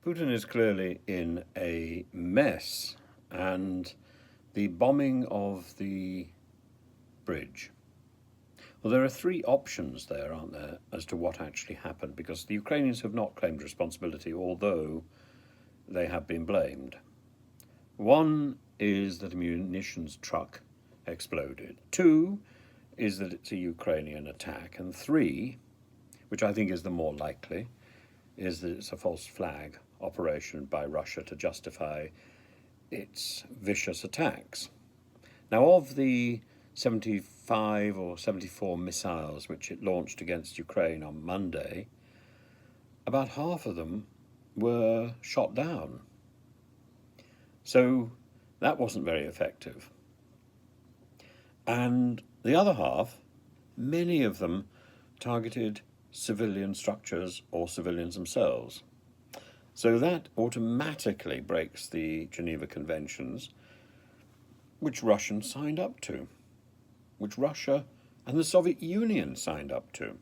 Putin is clearly in a mess, and the bombing of the bridge. Well, there are three options there, aren't there, as to what actually happened, because the Ukrainians have not claimed responsibility, although they have been blamed. One is that a munitions truck exploded. Two is that it's a Ukrainian attack. And three, which I think is the more likely, is that it's a false flag operation by Russia to justify its vicious attacks. Now, of the 75 or 74 missiles which it launched against Ukraine on Monday, about half of them were shot down. So that wasn't very effective. And the other half, many of them targeted civilian structures or civilians themselves. So that automatically breaks the Geneva Conventions, which Russians signed up to, which Russia and the Soviet Union signed up to.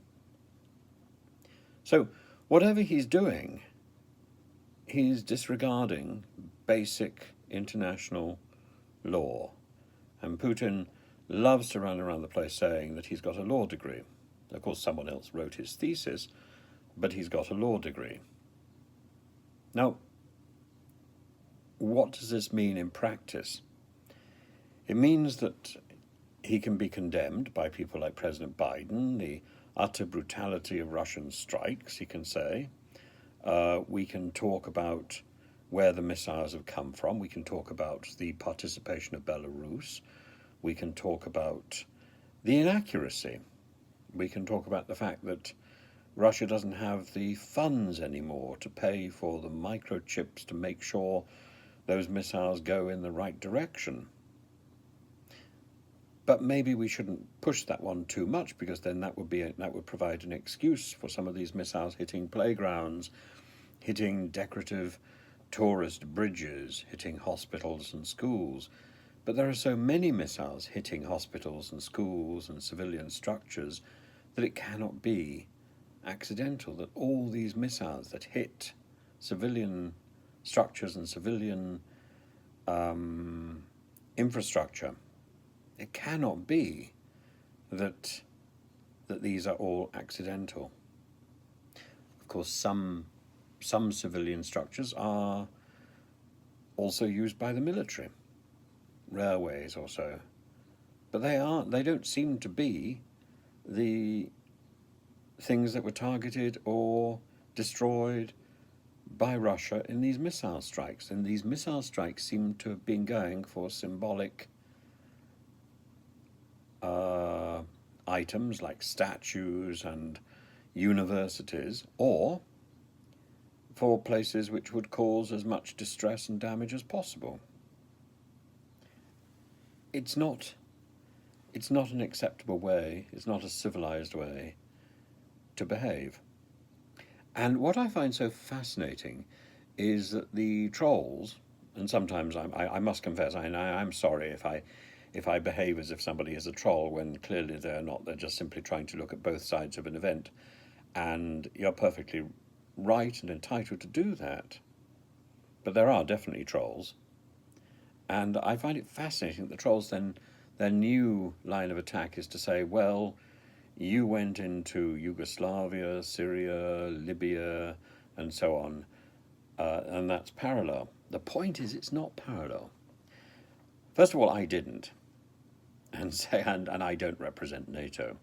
So whatever he's doing, he's disregarding basic international law. And Putin loves to run around the place saying that he's got a law degree. Of course, someone else wrote his thesis, but he's got a law degree. Now, what does this mean in practice? It means that he can be condemned by people like President Biden, the utter brutality of Russian strikes, he can say. We can talk about where the missiles have come from. We can talk about the participation of Belarus. We can talk about the inaccuracy. We can talk about the fact that Russia doesn't have the funds anymore to pay for the microchips to make sure those missiles go in the right direction. But maybe we shouldn't push that one too much, because then that would provide an excuse for some of these missiles hitting playgrounds, hitting decorative tourist bridges, hitting hospitals and schools. But there are so many missiles hitting hospitals and schools and civilian structures that it cannot be accidental, that all these missiles that hit civilian structures and civilian infrastructure, it cannot be that these are all accidental. Of course, some civilian structures are also used by the military, railways or so, but they don't seem to be the things that were targeted or destroyed by Russia in these missile strikes. And these missile strikes seem to have been going for symbolic items like statues and universities, or for places which would cause as much distress and damage as possible. It's not an acceptable way, it's not a civilized way to behave. And what I find so fascinating is that the trolls, and sometimes I must confess, I'm sorry if I behave as if somebody is a troll when clearly they're not. They're just simply trying to look at both sides of an event. And you're perfectly right and entitled to do that. But there are definitely trolls. And I find it fascinating that the trolls then, their new line of attack is to say, well, you went into Yugoslavia, Syria, Libya, and so on, and that's parallel. The point is, it's not parallel. First of all, I didn't, and I don't represent NATO,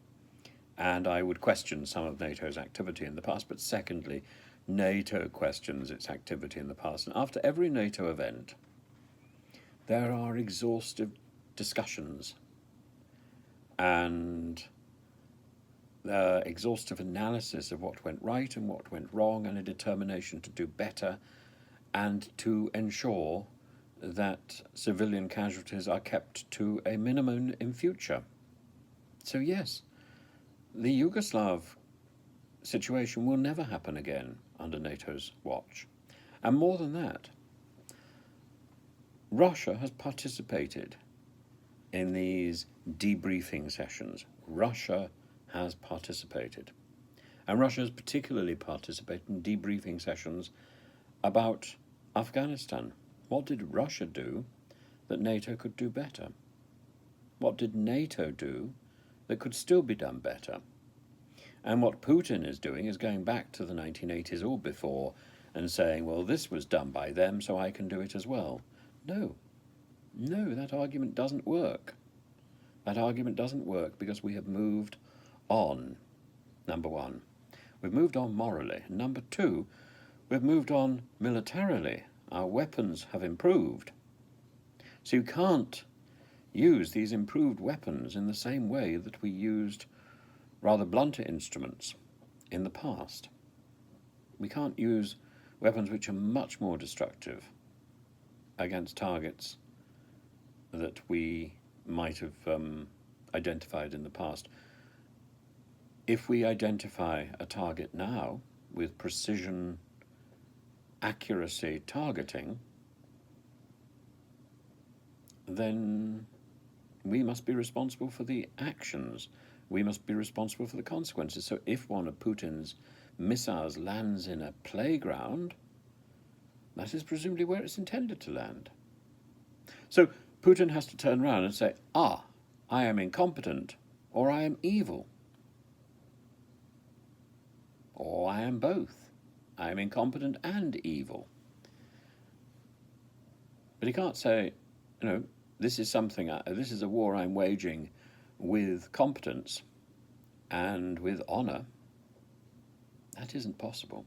and I would question some of NATO's activity in the past. But secondly, NATO questions its activity in the past, and after every NATO event, there are exhaustive discussions and exhaustive analysis of what went right and what went wrong, and a determination to do better and to ensure that civilian casualties are kept to a minimum in future. So yes, the Yugoslav situation will never happen again under NATO's watch. And more than that, Russia has participated in these debriefing sessions. Russia has participated. And Russia has particularly participated in debriefing sessions about Afghanistan. What did Russia do that NATO could do better? What did NATO do that could still be done better? And what Putin is doing is going back to the 1980s or before and saying, well, this was done by them, so I can do it as well. No, that argument doesn't work. That argument doesn't work because we have moved on, number one. We've moved on morally. And number two, we've moved on militarily. Our weapons have improved. So you can't use these improved weapons in the same way that we used rather blunter instruments in the past. We can't use weapons which are much more destructive against targets that we might have identified in the past. If we identify a target now with precision, accuracy targeting, then we must be responsible for the actions. We must be responsible for the consequences. So if one of Putin's missiles lands in a playground, that is presumably where it's intended to land. So Putin has to turn around and say, I am incompetent, or I am evil. Or I am both. I am incompetent and evil. But he can't say, this is a war I'm waging with competence and with honour. That isn't possible.